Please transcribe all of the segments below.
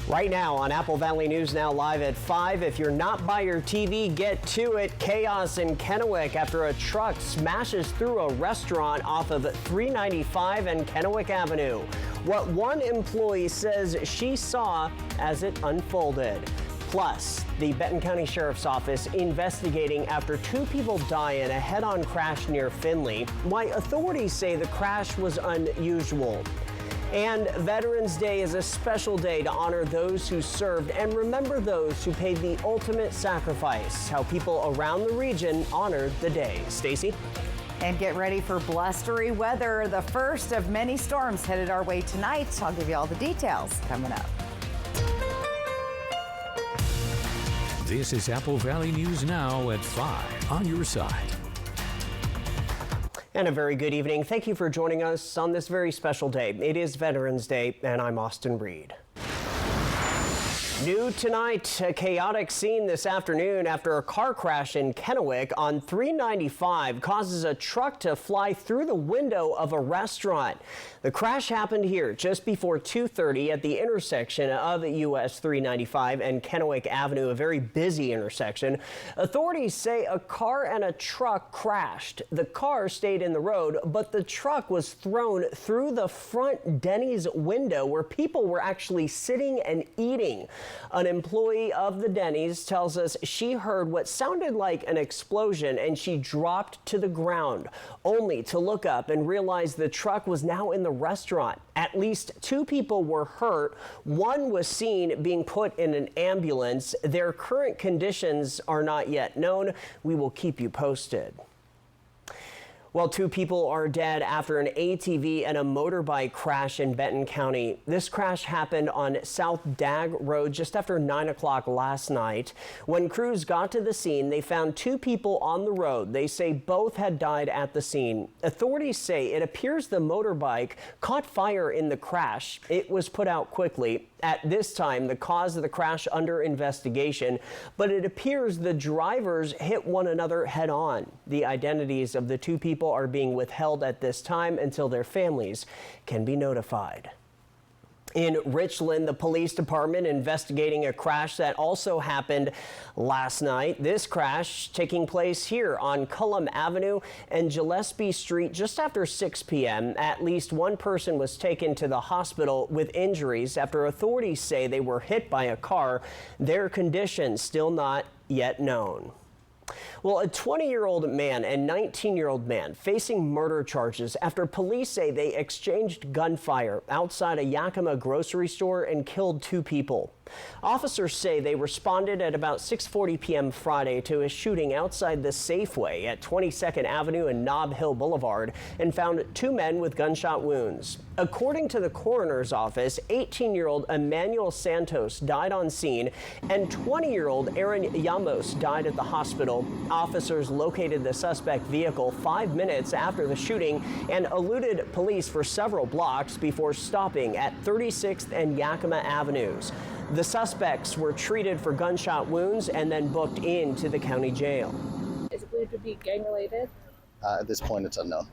Right now on Apple Valley News Now live at 5. If you're not by your TV, get to it. Chaos in Kennewick after a truck smashes through a restaurant off of 395 and Kennewick Avenue. What one employee says she saw as it unfolded. Plus, the Benton County Sheriff's Office investigating after 2 people die in a head-on crash near Finley. Why authorities say the crash was unusual. And Veterans Day is a special day to honor those who served and remember those who paid the ultimate sacrifice. How people around the region honored the day. Stacy? And get ready for blustery weather. The first of many storms headed our way tonight. I'll give you all the details coming up. This is Apple Valley News Now at 5 on your side. And a very good evening. Thank you for joining us on this very special day. It is Veterans Day, and I'm Austin Reed. New tonight, a chaotic scene this afternoon after a car crash in Kennewick on 395 causes a truck to fly through the window of a restaurant. The crash happened here just before 2:30 at the intersection of US 395 and Kennewick Avenue, a very busy intersection. Authorities say a car and a truck crashed. The car stayed in the road, but the truck was thrown through the front Denny's window where people were actually sitting and eating. An employee of the Denny's tells us she heard what sounded like an explosion and she dropped to the ground, only to look up and realize the truck was now in the restaurant. At least 2 people were hurt. One was seen being put in an ambulance. Their current conditions are not yet known. We will keep you posted. Well, 2 people are dead after an ATV and a motorbike crash in Benton County. This crash happened on South Dag Road just after 9 o'clock last night. When crews got to the scene, they found 2 people on the road. They say both had died at the scene. Authorities say it appears the motorbike caught fire in the crash. It was put out quickly. At this time, the cause of the crash under investigation, but it appears the drivers hit one another head on. The identities of the 2 people are being withheld at this time until their families can be notified. In Richland, the police department investigating a crash that also happened last night. This crash taking place here on Cullum Avenue and Gillespie Street just after 6 p.m. At least 1 person was taken to the hospital with injuries after authorities say they were hit by a car. Their condition still not yet known. Well, a 20-year-old man and 19-year-old man facing murder charges after police say they exchanged gunfire outside a Yakima grocery store and killed 2 people. Officers say they responded at about 6:40 p.m. Friday to a shooting outside the Safeway at 22nd Avenue and Nob Hill Boulevard and found 2 men with gunshot wounds. According to the coroner's office, 18-year-old Emmanuel Santos died on scene and 20-year-old Aaron Yamos died at the hospital. Officers located the suspect vehicle 5 minutes after the shooting and eluded police for several blocks before stopping at 36th and Yakima Avenues. The suspects were treated for gunshot wounds and then booked into the county jail. Is it believed to be gang-related? At this point, it's unknown.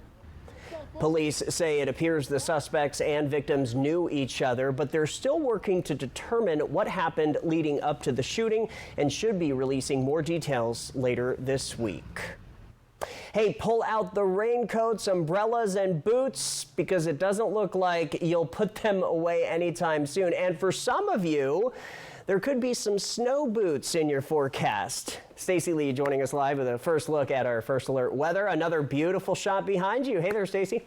Police say it appears the suspects and victims knew each other, but they're still working to determine what happened leading up to the shooting and should be releasing more details later this week. Hey, pull out the raincoats, umbrellas, and boots because it doesn't look like you'll put them away anytime soon. And for some of you, there could be some snow boots in your forecast. Stacy Lee joining us live with a first look at our First Alert weather. Another beautiful shot behind you. Hey there, Stacy.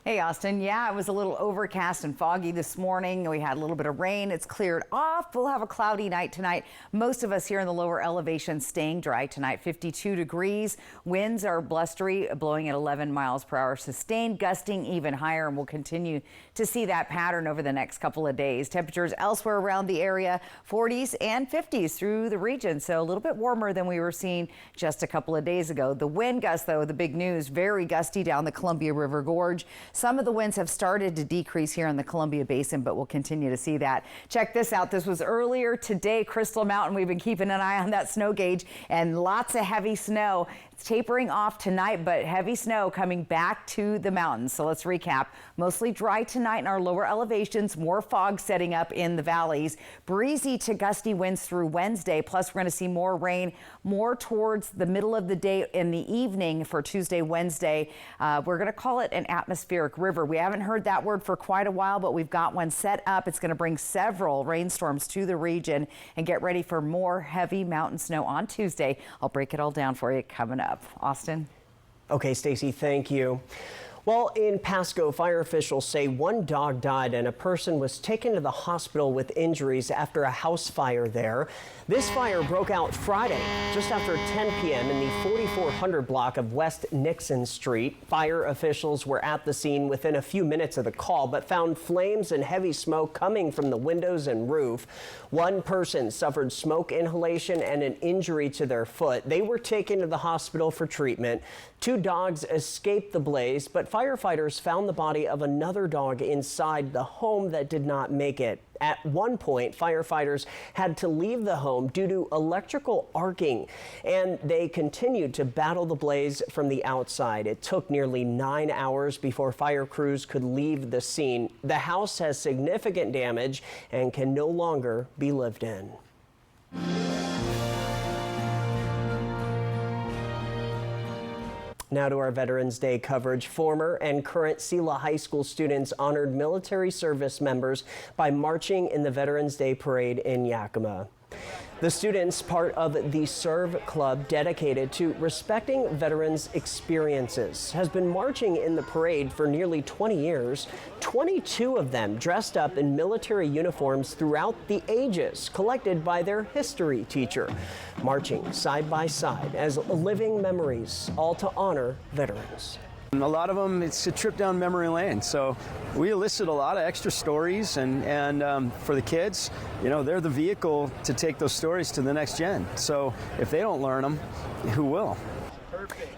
Hey, Austin. Yeah, it was a little overcast and foggy this morning. We had a little bit of rain. It's cleared off. We'll have a cloudy night tonight. Most of us here in the lower elevation staying dry tonight. 52 degrees. Winds are blustery, blowing at 11 miles per hour. Sustained gusting even higher, and we'll continue to see that pattern over the next couple of days. Temperatures elsewhere around the area, 40s and 50s through the region. So a little bit warmer than we were seeing just a couple of days ago. The wind gusts, though, the big news, very gusty down the Columbia River Gorge. Some of the winds have started to decrease here in the Columbia Basin, but we'll continue to see that. Check this out. This was earlier today, Crystal Mountain. We've been keeping an eye on that snow gauge and lots of heavy snow. It's tapering off tonight, but heavy snow coming back to the mountains. So let's recap. Mostly dry tonight in our lower elevations, more fog setting up in the valleys. Breezy to gusty winds through Wednesday. Plus, we're going to see more rain more towards the middle of the day in the evening for Tuesday, Wednesday. We're going to call it an atmospheric river. We haven't heard that word for quite a while, but we've got one set up. It's going to bring several rainstorms to the region, and get ready for more heavy mountain snow on Tuesday. I'll break it all down for you coming up. Austin. Okay, Stacey, thank you. Well, in Pasco, fire officials say one dog died and a person was taken to the hospital with injuries after a house fire there. This fire broke out Friday just after 10 p.m. in the 4400 block of West Nixon Street. Fire officials were at the scene within a few minutes of the call, but found flames and heavy smoke coming from the windows and roof. One person suffered smoke inhalation and an injury to their foot. They were taken to the hospital for treatment. Two dogs escaped the blaze, but firefighters found the body of another dog inside the home that did not make it. At one point, firefighters had to leave the home due to electrical arcing, and they continued to battle the blaze from the outside. It took nearly 9 hours before fire crews could leave the scene. The house has significant damage and can no longer be lived in. Now to our Veterans Day coverage. Former and current Sela High School students honored military service members by marching in the Veterans Day Parade in Yakima. The students, part of the Serve Club dedicated to respecting veterans' experiences, has been marching in the parade for nearly 20 years. 22 of them dressed up in military uniforms throughout the ages, collected by their history teacher, marching side by side as living memories, all to honor veterans. A lot of them, it's a trip down memory lane. So we elicit a lot of extra stories, and for the kids, you know, they're the vehicle to take those stories to the next gen. So if they don't learn them, who will?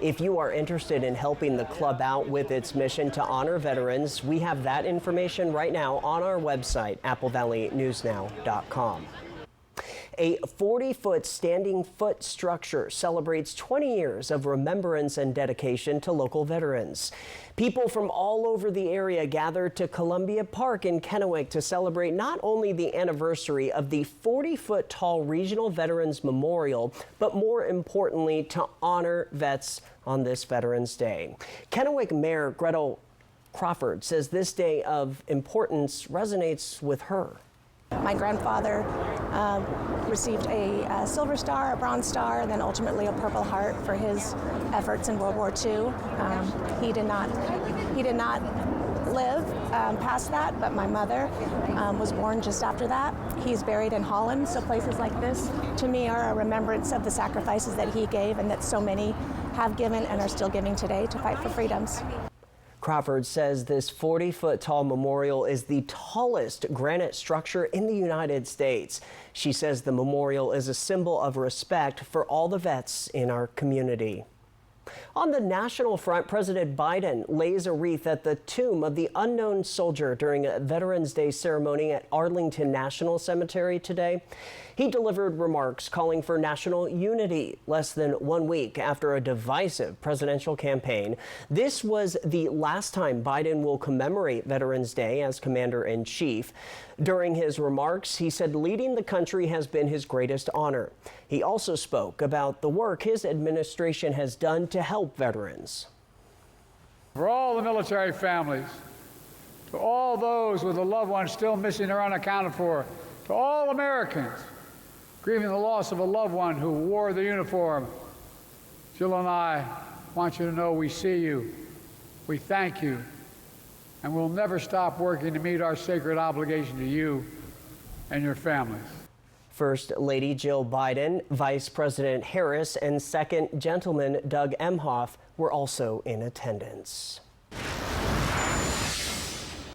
If you are interested in helping the club out with its mission to honor veterans, we have that information right now on our website, applevalleynewsnow.com. A 40-foot standing foot structure celebrates 20 years of remembrance and dedication to local veterans. People from all over the area gathered to Columbia Park in Kennewick to celebrate not only the anniversary of the 40-foot tall Regional Veterans Memorial, but more importantly, to honor vets on this Veterans Day. Kennewick Mayor Gretel Crawford says this day of importance resonates with her. My grandfather received a Silver Star, a Bronze Star, and then ultimately a Purple Heart for his efforts in World War II. He did not live past that, but my mother was born just after that. He's buried in Holland, so places like this, to me, are a remembrance of the sacrifices that he gave and that so many have given and are still giving today to fight for freedoms. Crawford says this 40-foot tall memorial is the tallest granite structure in the United States. She says the memorial is a symbol of respect for all the vets in our community. On the national front, President Biden lays a wreath at the tomb of the unknown soldier during a Veterans Day ceremony at Arlington National Cemetery today. He delivered remarks calling for national unity less than 1 week after a divisive presidential campaign. This was the last time Biden will commemorate Veterans Day as commander-in-chief. During his remarks, he said leading the country has been his greatest honor. He also spoke about the work his administration has done to help veterans. For all the military families, to all those with a loved one still missing or unaccounted for, to all Americans grieving the loss of a loved one who wore the uniform, Jill and I want you to know we see you, we thank you, and we'll never stop working to meet our sacred obligation to you and your families. First Lady Jill Biden, Vice President Harris, and Second Gentleman Doug Emhoff were also in attendance.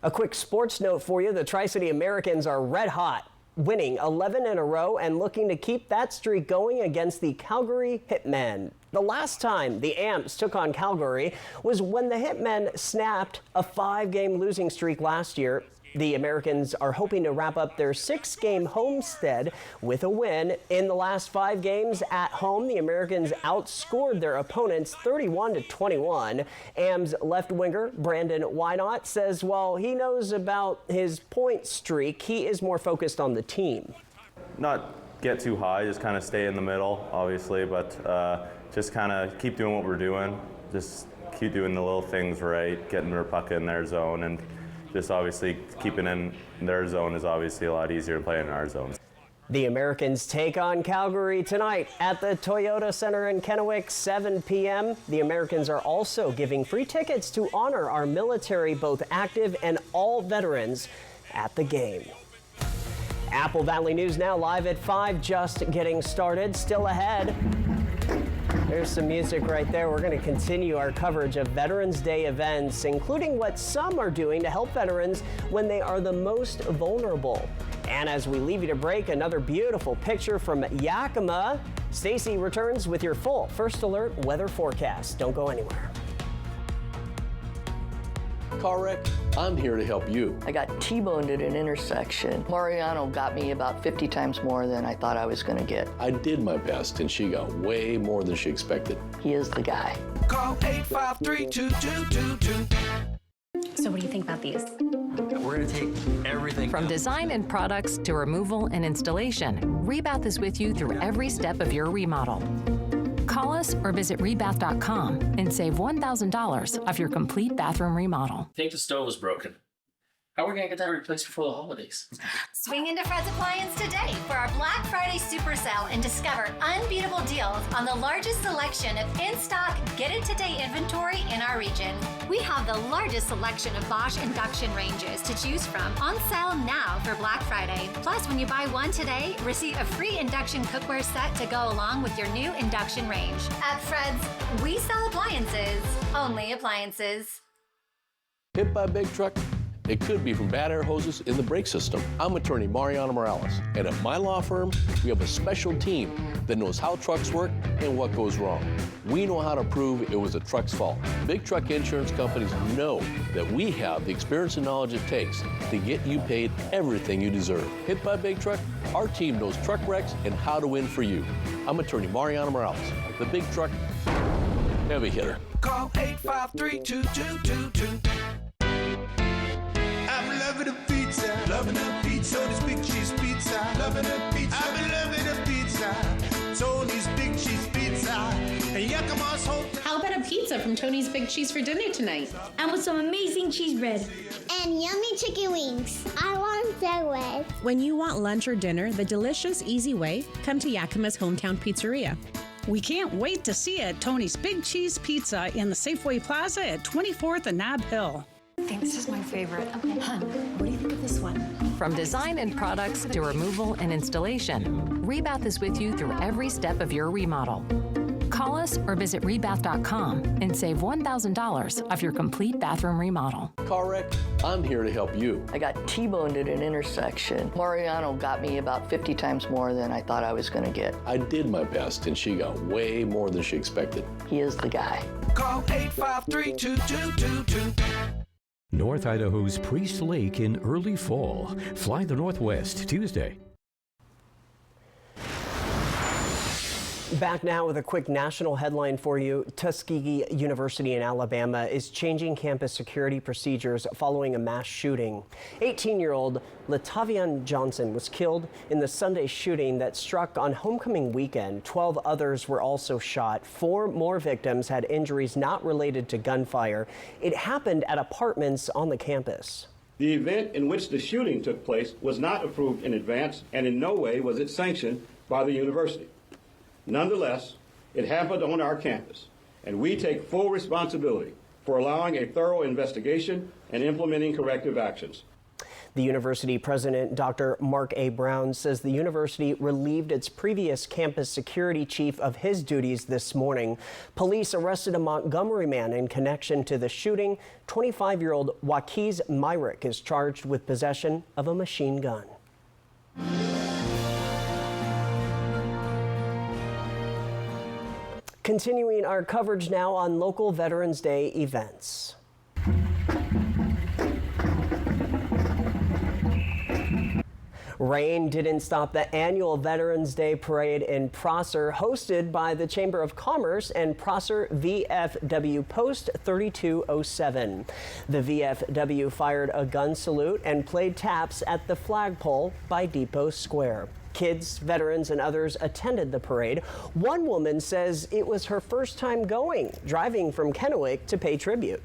A quick sports note for you. The Tri-City Americans are red hot, winning 11 in a row and looking to keep that streak going against the Calgary Hitmen. The last time the Amps took on Calgary was when the Hitmen snapped a 5-game losing streak last year. The Americans are hoping to wrap up their 6-game homestead with a win. In the last 5 games at home, the Americans outscored their opponents 31-21. Am's left winger, Brandon Wynot, says while he knows about his point streak, he is more focused on the team. Not get too high, just kind of stay in the middle, obviously, but just kind of keep doing what we're doing. Just keep doing the little things right, getting their puck in their zone, and just obviously keeping in their zone is obviously a lot easier than playing in our zone. The Americans take on Calgary tonight at the Toyota Center in Kennewick, 7 p.m. The Americans are also giving free tickets to honor our military, both active and all veterans, at the game. Apple Valley News now live at 5, just getting started. Still ahead. There's some music right there. We're going to continue our coverage of Veterans Day events, including what some are doing to help veterans when they are the most vulnerable. And as we leave you to break, another beautiful picture from Yakima. Stacy returns with your full First Alert weather forecast. Don't go anywhere. Car wreck, I'm here to help you. I got T-boned at an intersection. Mariano got me about 50 times more than I thought I was going to get. I did my best, and she got way more than she expected. He is the guy. Call 853-2222. So what do you think about these? We're going to take everything. From design and products to removal and installation, Rebath is with you through every step of your remodel. Call us or visit rebath.com and save $1,000 off your complete bathroom remodel. I think the stove is broken. How are we going to get that replaced before the holidays? Swing into Fred's Appliance today for our Black Friday Super Sale and discover unbeatable deals on the largest selection of in-stock, get-it-today inventory in our region. We have the largest selection of Bosch induction ranges to choose from on sale now for Black Friday. Plus, when you buy one today, receive a free induction cookware set to go along with your new induction range. At Fred's, we sell appliances, only appliances. Hit by a big truck? It could be from bad air hoses in the brake system. I'm attorney Mariano Morales, and at my law firm, we have a special team that knows how trucks work and what goes wrong. We know how to prove it was a truck's fault. Big truck insurance companies know that we have the experience and knowledge it takes to get you paid everything you deserve. Hit by a big truck? Our team knows truck wrecks and how to win for you. I'm attorney Mariano Morales, the big truck heavy hitter. Call 853-2222. I'm loving a pizza, Tony's Big Cheese Pizza, loving a pizza. I've been loving a pizza, Tony's Big Cheese Pizza, and Yakima's home. How about a pizza from Tony's Big Cheese for dinner tonight? And with some amazing cheese bread. And yummy chicken wings. I want sandwich. When you want lunch or dinner the delicious, easy way, come to Yakima's Hometown Pizzeria. We can't wait to see you at Tony's Big Cheese Pizza in the Safeway Plaza at 24th and Nob Hill. I think this is my favorite. Okay, hon, what do you think of this one? From design and products to removal and installation, Rebath is with you through every step of your remodel. Call us or visit rebath.com and save $1,000 off your complete bathroom remodel. Car wreck, I'm here to help you. I got T-boned at an intersection. Mariano got me about 50 times more than I thought I was going to get. I did my best, and she got way more than she expected. He is the guy. Call 853-2222. North Idaho's Priest Lake in early fall. Fly the Northwest Tuesday. Back now with a quick national headline for you. Tuskegee University in Alabama is changing campus security procedures following a mass shooting. 18-year-old Latavian Johnson was killed in the Sunday shooting that struck on homecoming weekend. 12 others were also shot. 4 more victims had injuries not related to gunfire. It happened at apartments on the campus. The event in which the shooting took place was not approved in advance, and in no way was it sanctioned by the university. Nonetheless, it happened on our campus, and we take full responsibility for allowing a thorough investigation and implementing corrective actions. The university president, Dr. Mark A. Brown, says the university relieved its previous campus security chief of his duties this morning. Police arrested a Montgomery man in connection to the shooting. 25-year-old Waquiz Myrick is charged with possession of a machine gun. Continuing our coverage now on local Veterans Day events. Rain didn't stop the annual Veterans Day Parade in Prosser, hosted by the Chamber of Commerce and Prosser VFW Post 3207. The VFW fired a gun salute and played taps at the flagpole by Depot Square. Kids, veterans, and others attended the parade. One woman says it was her first time going, driving from Kennewick to pay tribute.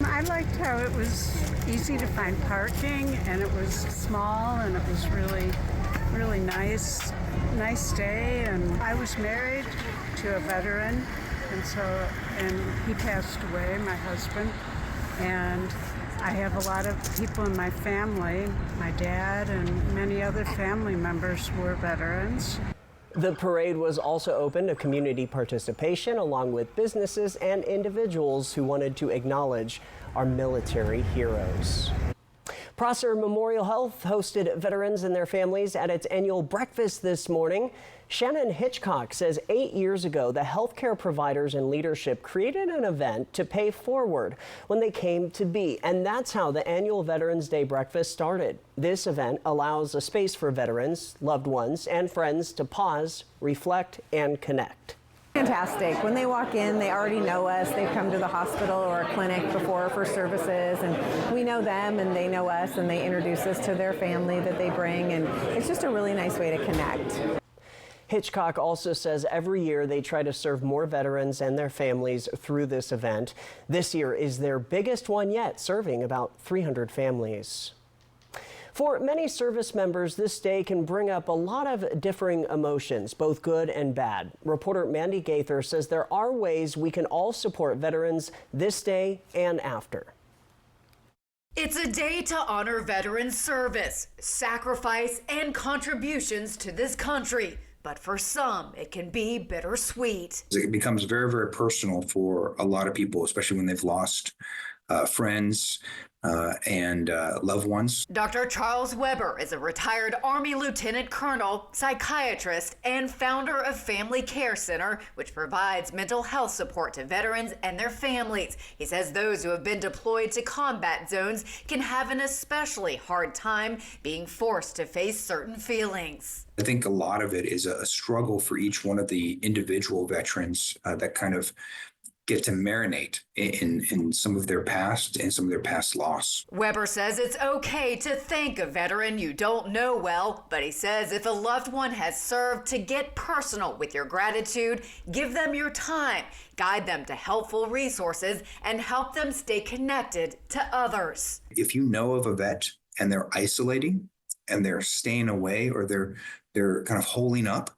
I liked how it was easy to find parking, and it was small, and it was really nice day. And I was married to a veteran, and he passed away, my husband, and I have a lot of people in my family. My dad and many other family members were veterans. The parade was also open to community participation, along with businesses and individuals who wanted to acknowledge our military heroes. Prosser Memorial Health hosted veterans and their families at its annual breakfast this morning. Shannon Hitchcock says 8 years ago, the healthcare providers and leadership created an event to pay forward when they came to be. And that's how the annual Veterans Day breakfast started. This event allows a space for veterans, loved ones, and friends to pause, reflect, and connect. Fantastic. When they walk in, they already know us. They've come to the hospital or a clinic before for services, and we know them and they know us, and they introduce us to their family that they bring, and it's just a really nice way to connect. Hitchcock also says every year they try to serve more veterans and their families through this event. This year is their biggest one yet, serving about 300 families. For many service members, this day can bring up a lot of differing emotions, both good and bad. Reporter Mandy Gaither says there are ways we can all support veterans this day and after. It's a day to honor veterans' service, sacrifice, and contributions to this country. But for some, it can be bittersweet. It becomes very, very personal for a lot of people, especially when they've lost friends and loved ones. Dr. Charles Weber is a retired Army Lieutenant Colonel, psychiatrist, and founder of Family Care Center, which provides mental health support to veterans and their families. He says those who have been deployed to combat zones can have an especially hard time being forced to face certain feelings. I think a lot of it is a struggle for each one of the individual veterans that kind of get to marinate in some of their past and some of their past loss. Weber says it's okay to thank a veteran you don't know well, but he says if a loved one has served, to get personal with your gratitude, give them your time, guide them to helpful resources, and help them stay connected to others. If you know of a vet and they're isolating and they're staying away, or they're kind of holding up,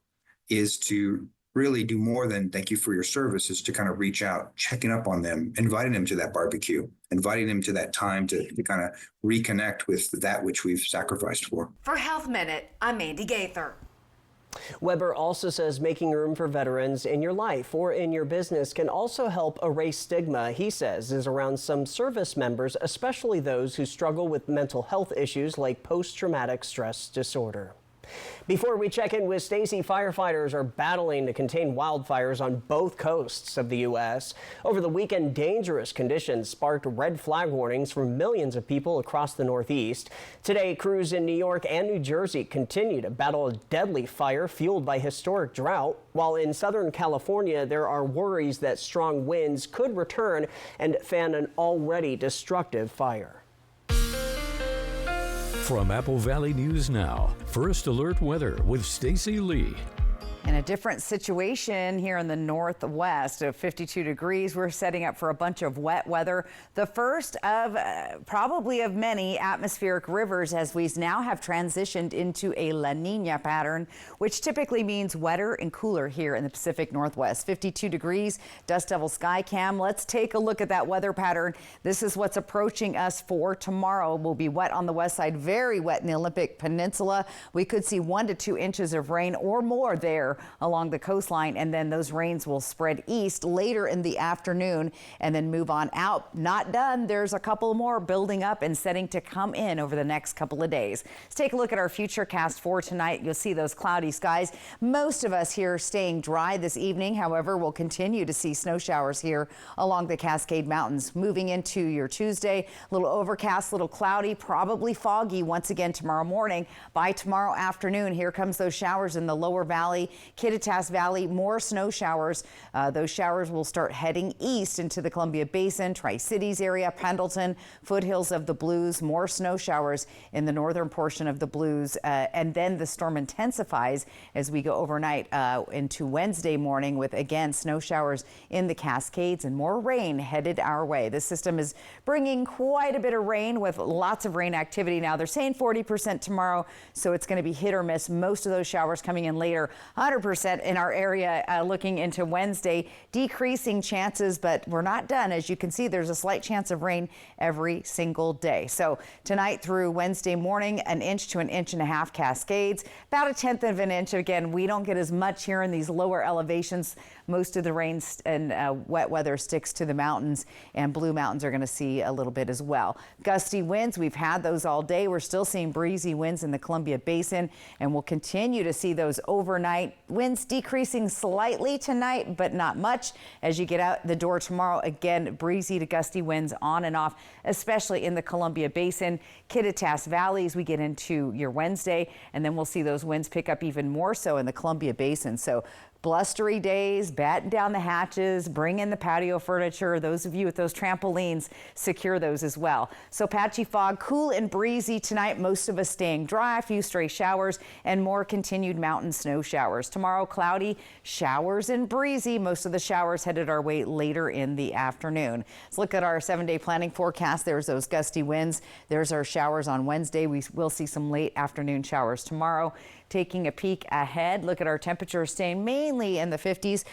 is to really do more than thank you for your service, is to kind of reach out, checking up on them, inviting them to that barbecue, inviting them to that time to kind of reconnect with that which we've sacrificed for. For Health Minute, I'm Mandy Gaither. Weber also says making room for veterans in your life or in your business can also help erase stigma he says is around some service members, especially those who struggle with mental health issues like post-traumatic stress disorder. Before we check in with Stacy, firefighters are battling to contain wildfires on both coasts of the U.S. Over the weekend, dangerous conditions sparked red flag warnings for millions of people across the Northeast. Today, crews in New York and New Jersey continue to battle a deadly fire fueled by historic drought, while in Southern California, there are worries that strong winds could return and fan an already destructive fire. From Apple Valley News Now, First Alert Weather with Stacy Lee. In a different situation here in the Northwest of 52 degrees, we're setting up for a bunch of wet weather. The first of probably of many atmospheric rivers, as we now have transitioned into a La Nina pattern, which typically means wetter and cooler here in the Pacific Northwest. 52 degrees, dust devil sky cam. Let's take a look at that weather pattern. This is what's approaching us for tomorrow. We'll be wet on the west side, very wet in the Olympic Peninsula. We could see 1 to 2 inches of rain or more there along the coastline, and then those rains will spread east later in the afternoon and then move on out. Not done. There's a couple more building up and setting to come in over the next couple of days. Let's take a look at our Futurecast for tonight. You'll see those cloudy skies. Most of us here staying dry this evening. However, we'll continue to see snow showers here along the Cascade Mountains. Moving into your Tuesday, a little overcast, a little cloudy, probably foggy once again tomorrow morning. By tomorrow afternoon, here comes those showers in the lower valley, Kittitas Valley, more snow showers. Those showers will start heading east into the Columbia Basin, Tri-Cities area, Pendleton, foothills of the Blues, more snow showers in the northern portion of the Blues. And then the storm intensifies as we go overnight into Wednesday morning with, again, snow showers in the Cascades and more rain headed our way. This system is bringing quite a bit of rain with lots of rain activity now. They're saying 40% tomorrow, so it's going to be hit or miss. Most of those showers coming in later, 100% in our area looking into Wednesday. Decreasing chances, but we're not done. As you can see, there's a slight chance of rain every single day. So tonight through Wednesday morning, 1 inch to 1.5 inches Cascades, about 1/10 of an inch. Again, we don't get as much here in these lower elevations. Most of the rain and wet weather sticks to the mountains, and Blue Mountains are going to see a little bit as well. Gusty winds, we've had those all day. We're still seeing breezy winds in the Columbia Basin, and we'll continue to see those overnight. Winds decreasing slightly tonight, but not much. As you get out the door tomorrow, again, breezy to gusty winds on and off, especially in the Columbia Basin, Kittitas Valley as we get into your Wednesday, and then we'll see those winds pick up even more so in the Columbia Basin. So blustery days, batten down the hatches, bring in the patio furniture. Those of you with those trampolines, secure those as well. So patchy fog, cool and breezy tonight. Most of us staying dry, a few stray showers and more continued mountain snow showers. Tomorrow, cloudy, showers and breezy. Most of the showers headed our way later in the afternoon. Let's look at our 7-day planning forecast. There's those gusty winds. There's our showers on Wednesday. We will see some late afternoon showers tomorrow. Taking a peek ahead, look at our temperatures staying mainly in the 50s,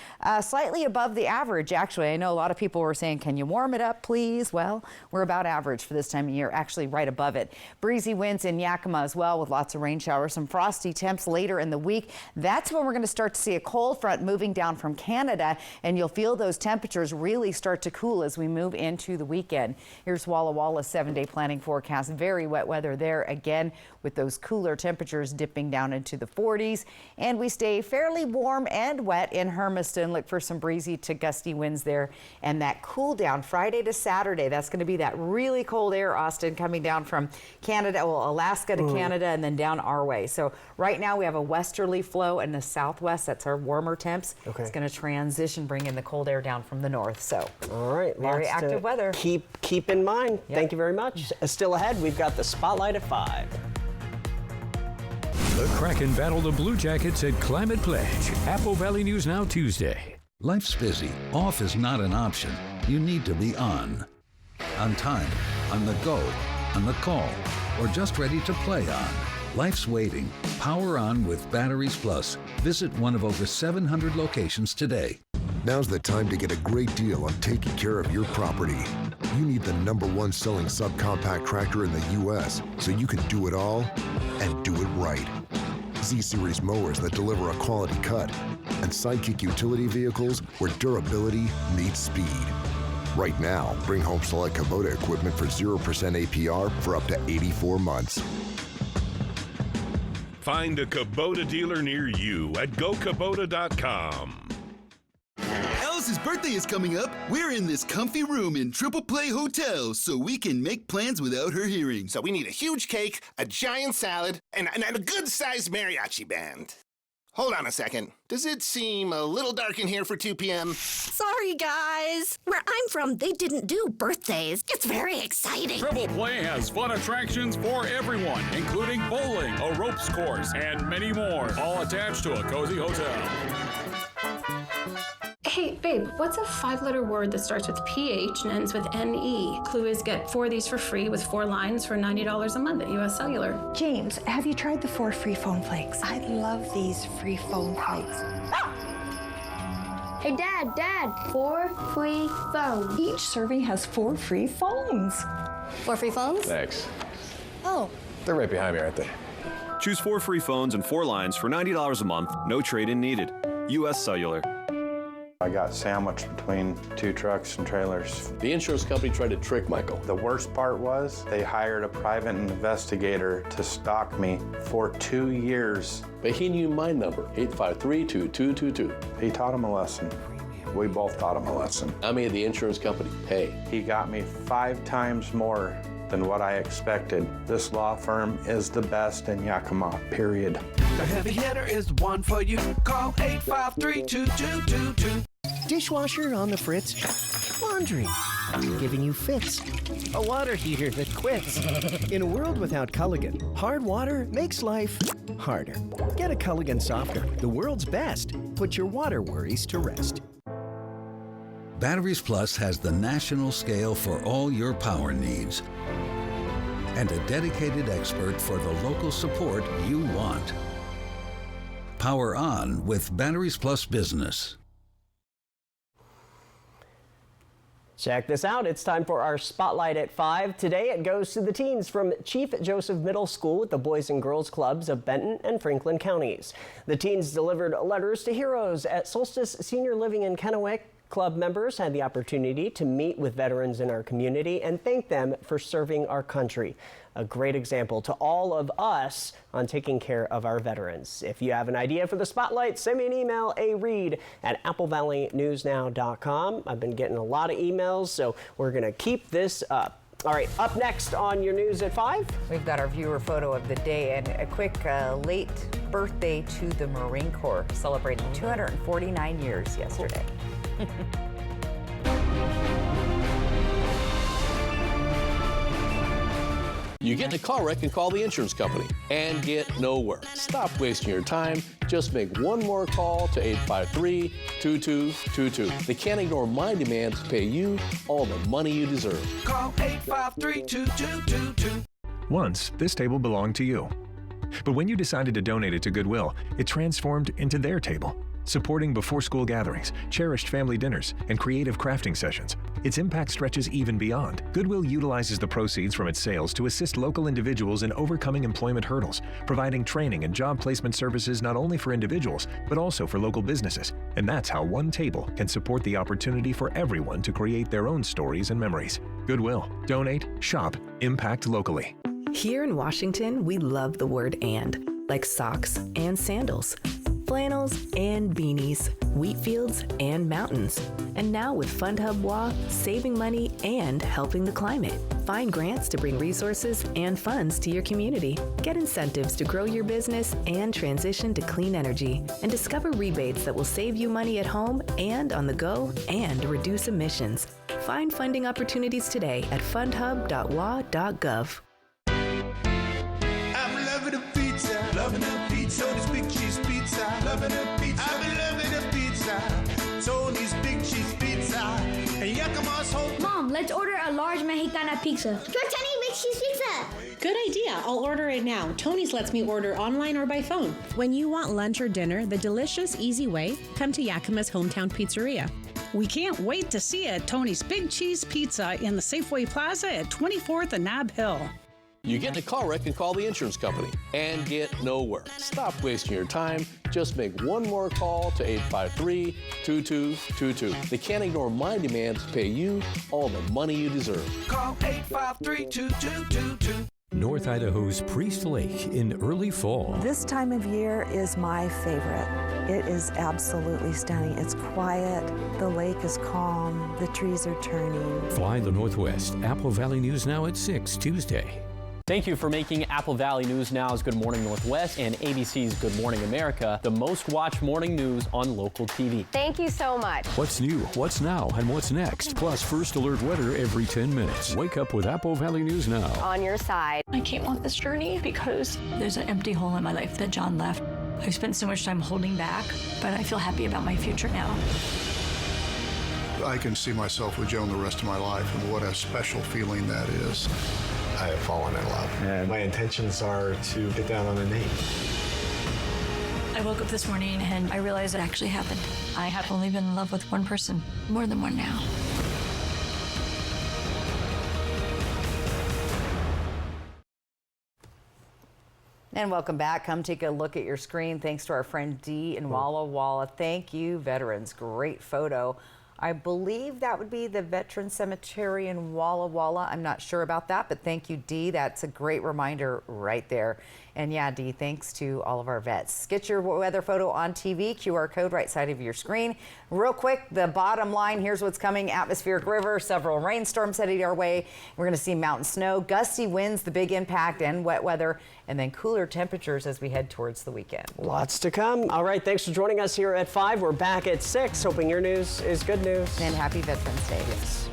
slightly above the average. Actually, I know a lot of people were saying, can you warm it up, please? Well, we're about average for this time of year, actually right above it. Breezy winds in Yakima as well with lots of rain showers, some frosty temps later in the week. That's when we're going to start to see a cold front moving down from Canada, and you'll feel those temperatures really start to cool as we move into the weekend. Here's Walla Walla's 7-day planning forecast. Very wet weather there again with those cooler temperatures dipping down into the 40s, and we stay fairly warm and wet in Hermiston. Look for some breezy to gusty winds there, and that cool down Friday to Saturday. That's going to be that really cold air, Austin, coming down from Canada, well, Alaska to Canada and then down our way. So right now we have a westerly flow in the southwest. That's our warmer temps. Okay. It's going to transition, bring in the cold air down from the north. So all right, very active weather. Keep in mind. Yep. Thank you very much. Still ahead, we've got the Spotlight at 5. The Kraken battle the Blue Jackets at Climate Pledge. Apple Valley News Now Tuesday. Life's busy. Off is not an option. You need to be on. On time, on the go, on the call, or just ready to play on. Life's waiting. Power on with Batteries Plus. Visit one of over 700 locations today. Now's the time to get a great deal on taking care of your property. You need the #1 selling subcompact tractor in the U.S. so you can do it all and do it right. Z-Series mowers that deliver a quality cut, and Sidekick utility vehicles where durability meets speed. Right now, bring home select Kubota equipment for 0% APR for up to 84 months. Find a Kubota dealer near you at gokubota.com. Alice's birthday is coming up. We're in this comfy room in Triple Play Hotel so we can make plans without her hearing. So we need a huge cake, a giant salad, and a good-sized mariachi band. Hold on a second. Does it seem a little dark in here for 2 p.m.? Sorry, guys. Where I'm from, they didn't do birthdays. It's very exciting. Triple Play has fun attractions for everyone, including bowling, a ropes course, and many more, all attached to a cozy hotel. Hey, babe, what's a 5-letter word that starts with PH and ends with NE? Clue is get 4 of these for free with 4 lines for $90 a month at US Cellular. James, have you tried the 4 free phone flakes? I love these free phone flakes. Hey, Dad, 4 free phones. Each serving has 4 free phones. 4 free phones? Thanks. Oh. They're right behind me, aren't they? Choose 4 free phones and 4 lines for $90 a month, no trade-in needed. U.S. Cellular. I got sandwiched between 2 trucks and trailers. The insurance company tried to trick Michael. The worst part was they hired a private investigator to stalk me for 2 years. But he knew my number, 853-2222. He taught him a lesson. We both taught him a lesson. I made the insurance company pay. He got me 5 times more than what I expected. This law firm is the best in Yakima, period. The heavy hitter is the one for you. Call 853-2222. Dishwasher on the fritz? Laundry giving you fits. A water heater that quits. In a world without Culligan, hard water makes life harder. Get a Culligan softener, the world's best. Put your water worries to rest. Batteries Plus has the national scale for all your power needs and a dedicated expert for the local support you want. Power on with Batteries Plus Business. Check this out. It's time for our Spotlight at 5. Today it goes to the teens from Chief Joseph Middle School with the Boys and Girls Clubs of Benton and Franklin counties. The teens delivered letters to heroes at Solstice Senior Living in Kennewick. Club members had the opportunity to meet with veterans in our community and thank them for serving our country. A great example to all of us on taking care of our veterans. If you have an idea for the Spotlight, send me an email, areed@applevalleyNewsNow.com. I've been getting a lot of emails, so we're going to keep this up. All right, up next on your News at 5. We've got our viewer photo of the day and a quick late birthday to the Marine Corps, celebrating 249 years yesterday. You get in a car wreck and call the insurance company and get nowhere. Stop wasting your time. Just make one more call to 853-2222. They can't ignore my demands to pay you all the money you deserve. Call 853-2222. Once, this table belonged to you. But when you decided to donate it to Goodwill, it transformed into their table. Supporting before-school gatherings, cherished family dinners, and creative crafting sessions. Its impact stretches even beyond. Goodwill utilizes the proceeds from its sales to assist local individuals in overcoming employment hurdles, providing training and job placement services not only for individuals, but also for local businesses. And that's how one table can support the opportunity for everyone to create their own stories and memories. Goodwill. Donate, shop, impact locally. Here in Washington, we love the word "and," like socks and sandals, flannels and beanies, wheat fields and mountains. And now with FundHub WA, saving money and helping the climate. Find grants to bring resources and funds to your community. Get incentives to grow your business and transition to clean energy. And discover rebates that will save you money at home and on the go and reduce emissions. Find funding opportunities today at fundhub.wa.gov. Loving a pizza, this big cheese pizza. Loving a pizza, I've been loving a pizza. Tony's big cheese pizza. And Yakima's whole. Mom, let's order a large Mexicana pizza. Your Tony big cheese pizza. Good idea. I'll order it now. Tony's lets me order online or by phone. When you want lunch or dinner the delicious, easy way, come to Yakima's Hometown Pizzeria. We can't wait to see you at Tony's Big Cheese Pizza in the Safeway Plaza at 24th and Nob Hill. You get in a car wreck and call the insurance company and get nowhere. Stop wasting your time. Just make one more call to 853-2222. They can't ignore my demands to pay you all the money you deserve. Call 853-2222. North Idaho's Priest Lake in early fall. This time of year is my favorite. It is absolutely stunning. It's quiet, the lake is calm, the trees are turning. Fly the Northwest. Apple Valley News Now at 6 Tuesday. Thank you for making Apple Valley News Now's Good Morning Northwest and ABC's Good Morning America the most watched morning news on local TV. Thank you so much. What's new, what's now, and what's next? Plus first alert weather every 10 minutes. Wake up with Apple Valley News Now. On your side. I can't want this journey because there's an empty hole in my life that John left. I've spent so much time holding back, but I feel happy about my future now. I can see myself with Joan the rest of my life, and what a special feeling that is. I have fallen in love, and my intentions are to get down on a knee. I woke up this morning and I realized it actually happened. I have only been in love with one person, more than one now. And welcome back. Come take a look at your screen. Thanks to our friend Dee in Walla Walla. Thank you, veterans. Great photo. I believe that would be the Veteran Cemetery in Walla Walla. I'm not sure about that, but thank you, Dee. That's a great reminder right there. And yeah, Dee, thanks to all of our vets. Get your weather photo on TV, QR code right side of your screen. Real quick, the bottom line, here's what's coming. Atmospheric river, several rainstorms headed our way. We're going to see mountain snow, gusty winds, the big impact, and wet weather, and then cooler temperatures as we head towards the weekend. Lots to come. All right, thanks for joining us here at 5. We're back at 6, hoping your news is good news. And happy Veterans Day. Yes.